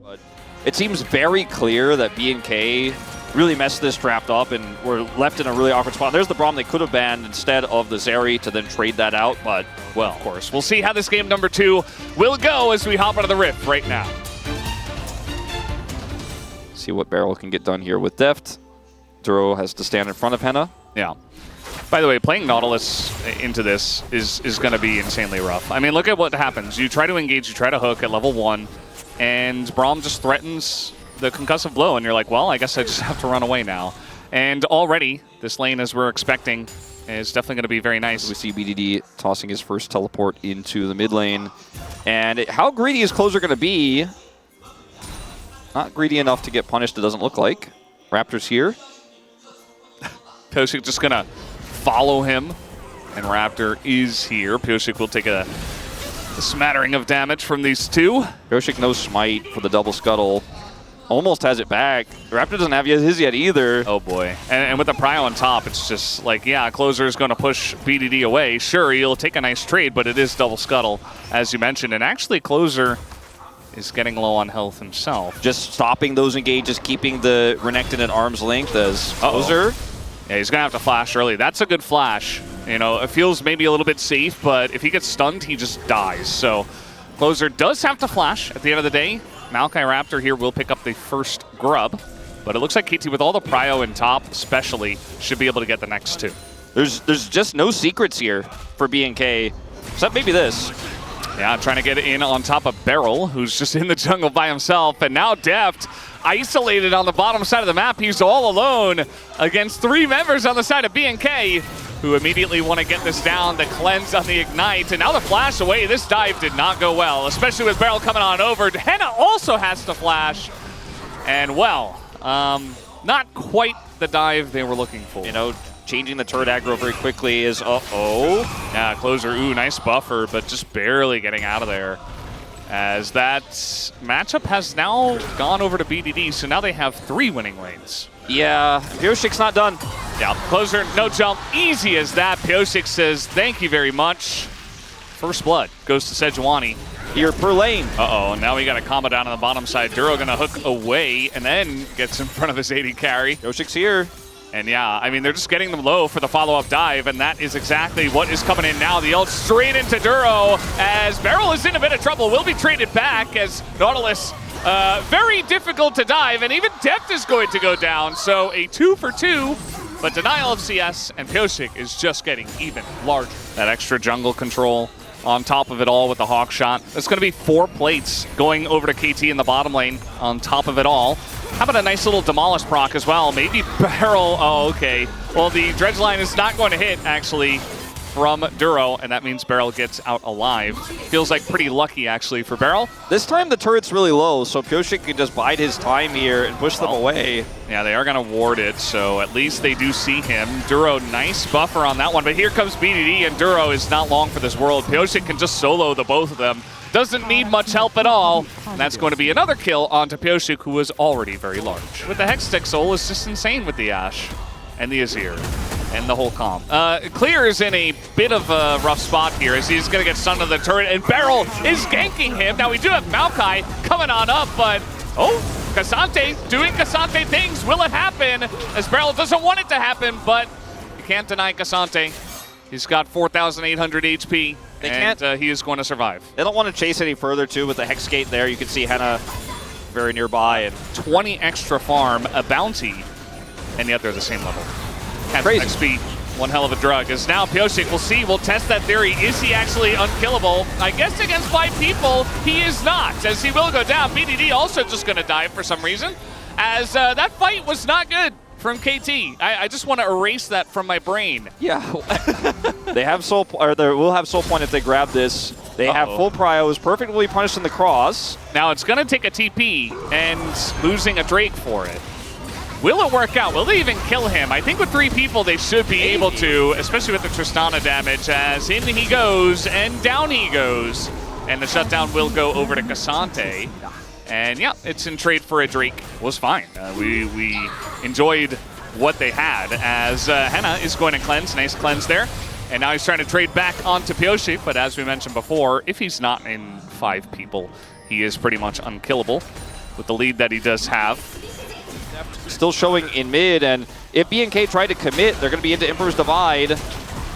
But it seems very clear that B&K really messed this draft up and were left in a really awkward spot. There's the Braum they could have banned instead of the Zeri to then trade that out, but, well. Of course. We'll see how this game number 2 will go as we hop out of the Rift right now. See what Beryl can get done here with Deft. Duro has to stand in front of Henna. Yeah. By the way, playing Nautilus into this is going to be insanely rough. I mean, look at what happens. You try to engage, you try to hook at level 1, and Braum just threatens the concussive blow, and you're like, well, I guess I just have to run away now. And already, this lane, as we're expecting, is definitely going to be very nice. We see BDD tossing his first teleport into the mid lane. And how greedy is Closer going to be? Not greedy enough to get punished, it doesn't look like. Raptor's here. Pyosik just going to follow him, and Raptor is here. Pyosik will take a smattering of damage from these two. Pyosik no smite for the double scuttle. Almost has it back. Raptor doesn't have his yet either. Oh boy. And with the prio on top, it's just like, yeah, Closer is going to push BDD away. Sure, he'll take a nice trade, but it is double scuttle, as you mentioned. And actually, Closer is getting low on health himself. Just stopping those engages, keeping the Renekton at arm's length as Closer. Yeah, he's going to have to flash early. That's a good flash. You know, it feels maybe a little bit safe, but if he gets stunned, he just dies. So Closer does have to flash at the end of the day. Maokai Raptor here will pick up the first grub, but it looks like KT with all the prio in top especially should be able to get the next two. There's just no secrets here for B&K, except maybe this. Yeah, trying to get in on top of Beryl, who's just in the jungle by himself, and now Deft isolated on the bottom side of the map. He's all alone against 3 members on the side of B&K, who immediately want to get this down. The cleanse on the Ignite, and now the flash away. This dive did not go well, especially with Beryl coming on over. Henna also has to flash, and well, not quite the dive they were looking for. You know, changing the turret aggro very quickly is Yeah, Closer, ooh, nice buffer, but just barely getting out of there. As that matchup has now gone over to BDD, so now they have 3 winning lanes. Yeah, Pyosik's not done. Yeah, Closer, no jump, easy as that. Pyosik says, thank you very much. First blood goes to Sejuani. Here per lane. Uh-oh, now we got a combo down on the bottom side. Duro gonna hook away and then gets in front of his AD carry. Pyosik's here. And yeah, I mean, they're just getting them low for the follow-up dive, and that is exactly what is coming in now. The ult straight into Duro as Beryl is in a bit of trouble. Will be traded back as Nautilus, very difficult to dive, and even Deft is going to go down. So a 2 for 2, but denial of CS, and Pyosik is just getting even larger. That extra jungle control on top of it all with the hawk shot. It's going to be 4 plates going over to KT in the bottom lane on top of it all. How about a nice little Demolish proc as well? Maybe Beryl, oh, okay. Well, the dredge line is not going to hit, actually, from Duro, and that means Beryl gets out alive. Feels like pretty lucky, actually, for Beryl. This time the turret's really low, so Pyosik can just bide his time here and push them away. Yeah, they are going to ward it, so at least they do see him. Duro, nice buffer on that one, but here comes BDD, and Duro is not long for this world. Pyosik can just solo the both of them. Doesn't need much help at all, and that's going to be another kill onto Pyosik, who was already very large. With the Hextech Soul, is just insane with the Ashe and the Azir and the whole comp. Clear is in a bit of a rough spot here as he's going to get stunned to the turret, and Beryl is ganking him. Now we do have Maokai coming on up, but Cassante doing Cassante things. Will it happen? As Beryl doesn't want it to happen, but you can't deny Cassante. He's got 4,800 HP. He is going to survive. They don't want to chase any further, too, with the Hex Gate there. You can see Henna very nearby. And 20 extra farm, a bounty, and yet they're the same level. Crazy. XP, one hell of a drug. As now Pyosik, we'll see, we'll test that theory. Is he actually unkillable? I guess against 5 people, he is not, as he will go down. BDD also just going to die for some reason, as that fight was not good from KT. I just want to erase that from my brain. Yeah. They have soul, or they will have soul point if they grab this. They have full prio, perfectly punished in the cross. Now it's going to take a TP and losing a Drake for it. Will it work out? Will they even kill him? I think with 3 people they should be able to, especially with the Tristana damage, as in he goes and down he goes. And the shutdown will go over to Cassante. And yeah, it's in trade for a Drake. Was fine. We enjoyed what they had, as Henna is going to cleanse. Nice cleanse there. And now he's trying to trade back onto Pyosik, but as we mentioned before, if he's not in 5 people, he is pretty much unkillable. with the lead that he does have. Still showing in mid, and if BNK try to commit, they're going to be into Emperor's Divide.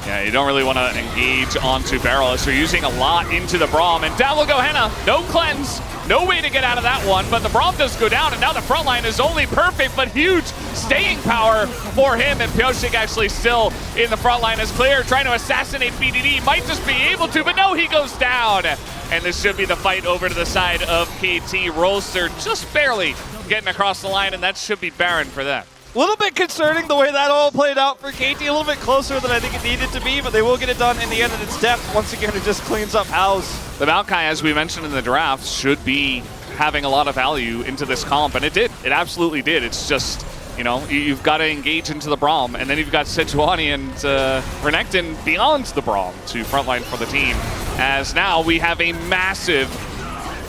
Yeah, you don't really want to engage onto Barrel as they're using a lot into the Braum. And down will go Henna. No cleanse. No way to get out of that one, but the Braum does go down, and now the front line is only perfect, but huge staying power for him. And Pyosik actually still in the front line as Clear, trying to assassinate BDD. Might just be able to, but no, he goes down. And this should be the fight over to the side of KT. Rolster just barely getting across the line, and that should be Baron for them. A little bit concerning the way that all played out for KT. A little bit closer than I think it needed to be, but they will get it done in the end, and it's depth. Once again, it just cleans up house. The Maokai, as we mentioned in the draft, should be having a lot of value into this comp, and it did. It absolutely did. It's just, you know, you've got to engage into the Braum, and then you've got Sejuani and Renekton beyond the Braum to frontline for the team. As now we have a massive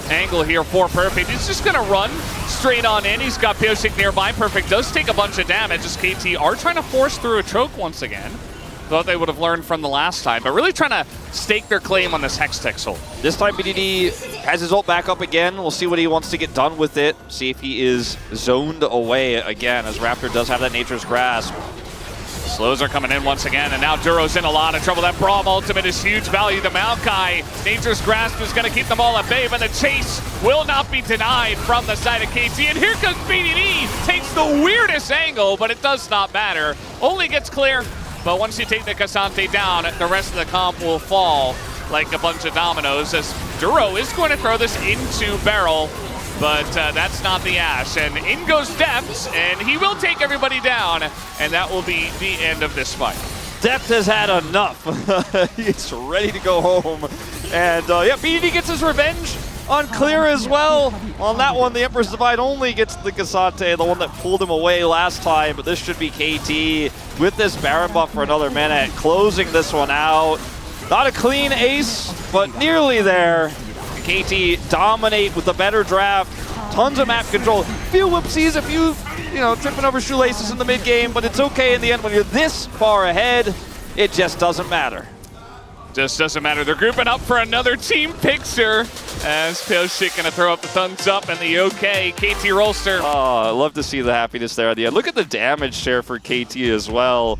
angle here for Perfect. He's just going to run straight on in. He's got Pyosik nearby. Perfect does take a bunch of damage as KT are trying to force through a choke once again. Thought they would have learned from the last time, but really trying to stake their claim on this Hextech ult. This time BDD has his ult back up again. We'll see what he wants to get done with it. See if he is zoned away again, as Raptor does have that Nature's Grasp. Slows are coming in once again, and now Duro's in a lot of trouble. That Braum ultimate is huge value. The Maokai, Nature's Grasp is going to keep them all at bay, but the chase will not be denied from the side of KT. And here comes BDD, takes the weirdest angle, but it does not matter. Only gets Clear, but once you take the Cassante down, the rest of the comp will fall like a bunch of dominoes, as Duro is going to throw this into Barrel. But that's not the Ash, and in goes Depth, and he will take everybody down, and that will be the end of this fight. Depth has had enough. He's ready to go home. And yeah, BDD gets his revenge on Clear as well. On that one, the Emperor's Divide only gets the Cassante, the one that pulled him away last time, but this should be KT with this Baron buff for another minute, closing this one out. Not a clean ace, but nearly there. KT dominate with the better draft, tons of map control, few whoopsies, a few, you know, tripping over shoelaces in the mid game, but it's okay in the end when you're this far ahead. It just doesn't matter. Just doesn't matter. They're grouping up for another team picture as Pyosik gonna throw up the thumbs up and the okay. KT Rolster. Oh, I love to see the happiness there at the end. Look at the damage share for KT as well.